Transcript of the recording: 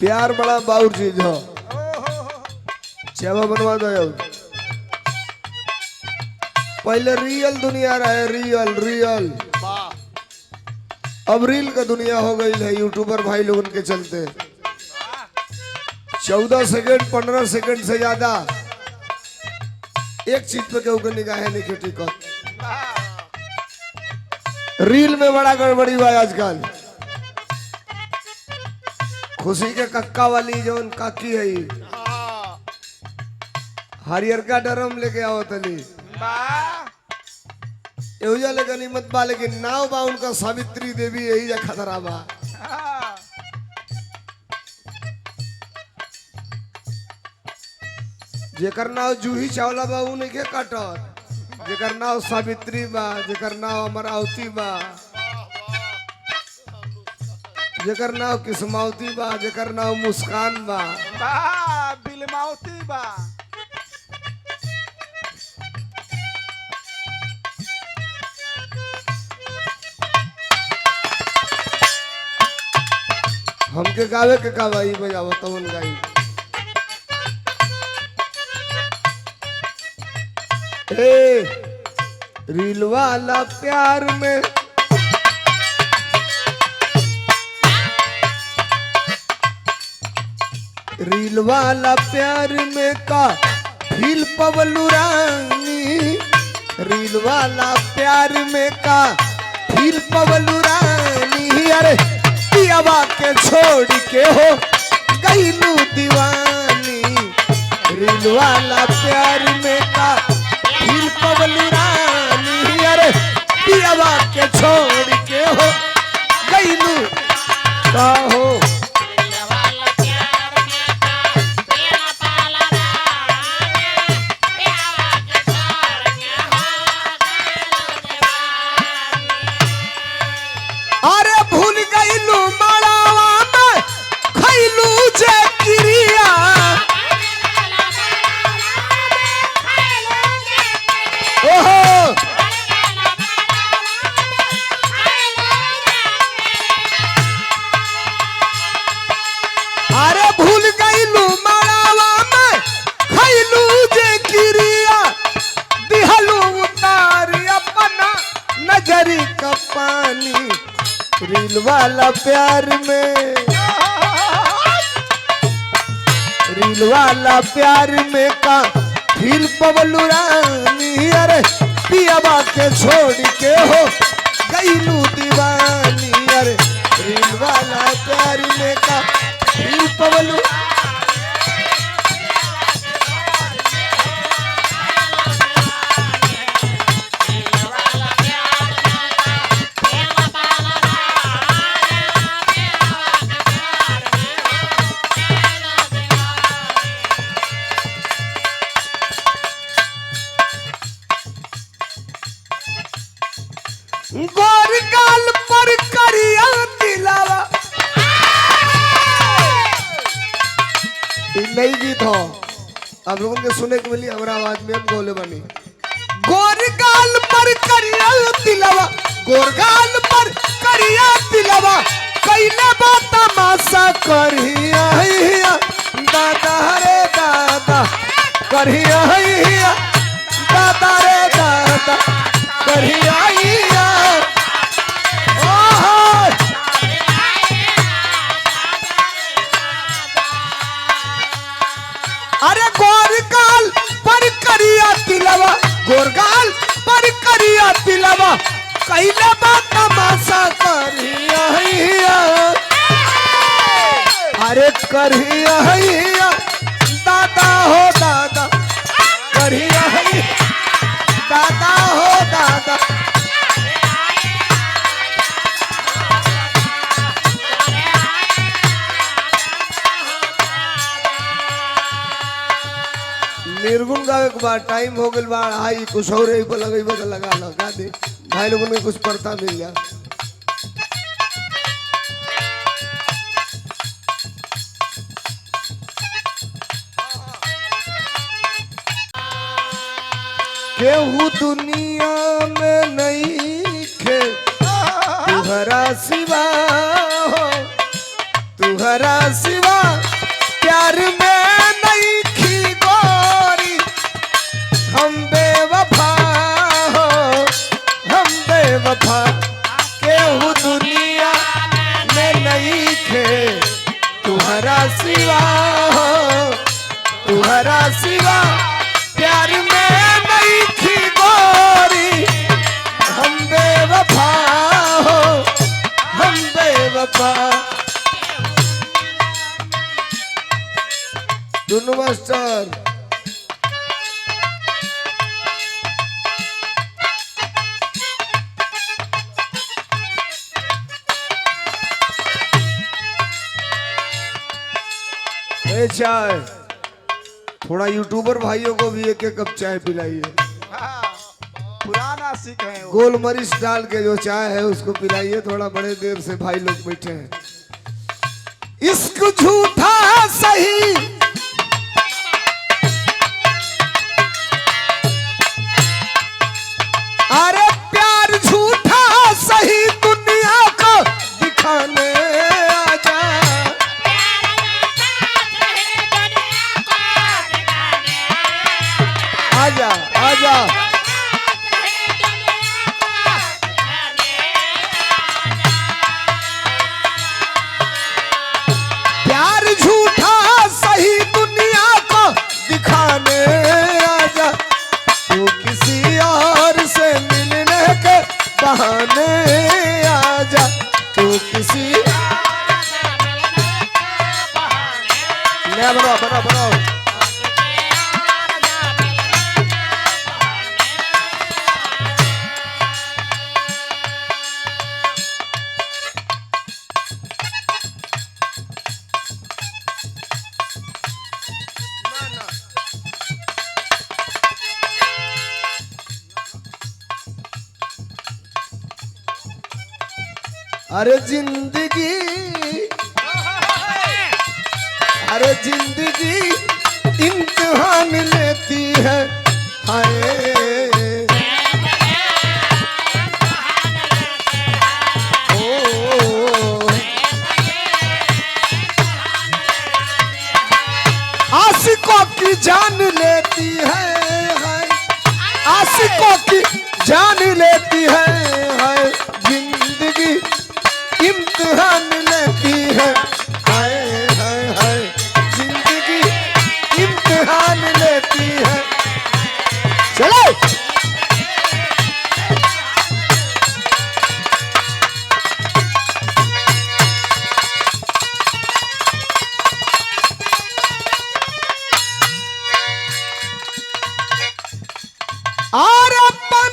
प्यार बड़ा बाउर चीज हो। चावा बनवा दो। पहले रियल दुनिया रहे, रियल रियल। अब रील का दुनिया हो गई है, यूट्यूबर भाई लोगों के चलते। 14 सेकंड 15 सेकंड से ज्यादा एक चीज पे केहू के निगाहें नहीं खिटी को। रील में बड़ा गड़बड़ी हुआ आजकल। खुशी के कक्का वाली जो काकी है, हरियर का डरम लेके आओ तली एहुजा लेकर निमत बा, लेकिन नाव बा उनका सावित्री देवी यही जा खतरा बा। जेकर नाव जूही चावला बा उ नहीं काटत, जेकर नाव सावित्री बा, जेकर नाव अमरावती बा, जेकर नाव किस्मावती बा, जेकर नाव मुस्कान बा, बिलमावती बा। हमके गावे के का भाई बजावा तवन गाई। रील वाला प्यार में रील वाला प्यार में का फील पवलू रानी, रील वाला प्यार में का फील पवलू रानी। अरे पियावा के छोड़ के हो गईलू दीवानी, रील वाला प्यार में का फील पवलू रानी। अरे पियावा के छोड़ के हो गईलू का हो। अरे भूल गईलू मड़ावा में खैलू जे क्रिया, ओहो अरे भूल गईलू मड़ावा में खैलू जे क्रिया, दिहलू उतार अपना नजरी का पानी। रील वाला प्यार में रील वाला प्यार में का फील पवलू रानी। अरे पियावा के छोड़ के हो गईलू दीवानी। अरे रील वाला प्यार में का फील पवलू। गोर गाल पर करिया दिलावा, नई गीत हो, आप लोगों के सुने के मिली हमारा आवाज में हम बोले बनी। गोर गाल पर करिया दिलावा, गोर गाल पर करिया दिलावा, कैले बात तमाशा करिया हिया दादा रे दादा, करिया हिया दादा रे दादा, करिया हिया। अरे गोरगाल पर करिया तिलवा, गोरगाल पर करिया तिलवा, कैले बात तमाशा करिया हिया। अरे करिया हिया दादा हो दादा, करिया हिया दादा हो दादा। निर्गुण गावे के बाद टाइम हो गल बा, हाई कुछ और ही पर लगेबो तो लगा लो गा दे भाई लोगों में कुछ पड़ता मिल जा। केहू दुनिया में नहीं खे तुहरा सिवा हो, तुहरा सिवा प्यार में नहीं खी गोरी हम बेवफा हो हम बेवफा केहू दुनिया में नहीं खे तुहरा सिवा हो तुहरा सिवा प्यार में नहीं खी गोरी हम बेवफा हो हम बेवफा। दुनू मास्टर चाय थोड़ा यूट्यूबर भाइयों को भी एक एक कप चाय पिलाइए। हाँ, पुराना सिख है वो। गोल मरीच डाल के जो चाय है उसको पिलाइए थोड़ा, बड़े देर से भाई लोग बैठे हैं। इश्क झूठा सही अरे प्यार झूठा सही दुनिया को दिखाने आजा आजा आजा प्यार झूठा सही दुनिया को दिखाने आजा तू किसी और से मिलने के बहाने आजा तू किसी ले बनाओ बनाओ बनाओ। अरे जिंदगी इम्तिहान लेती है हाय आशिकों की जान लेती है हाय आशिकों की जान लेती है हाय जिंदगी इम्तिहान लेती है हाय हाय हाय जिंदगी इम्तिहान लेती है। चलो और अपन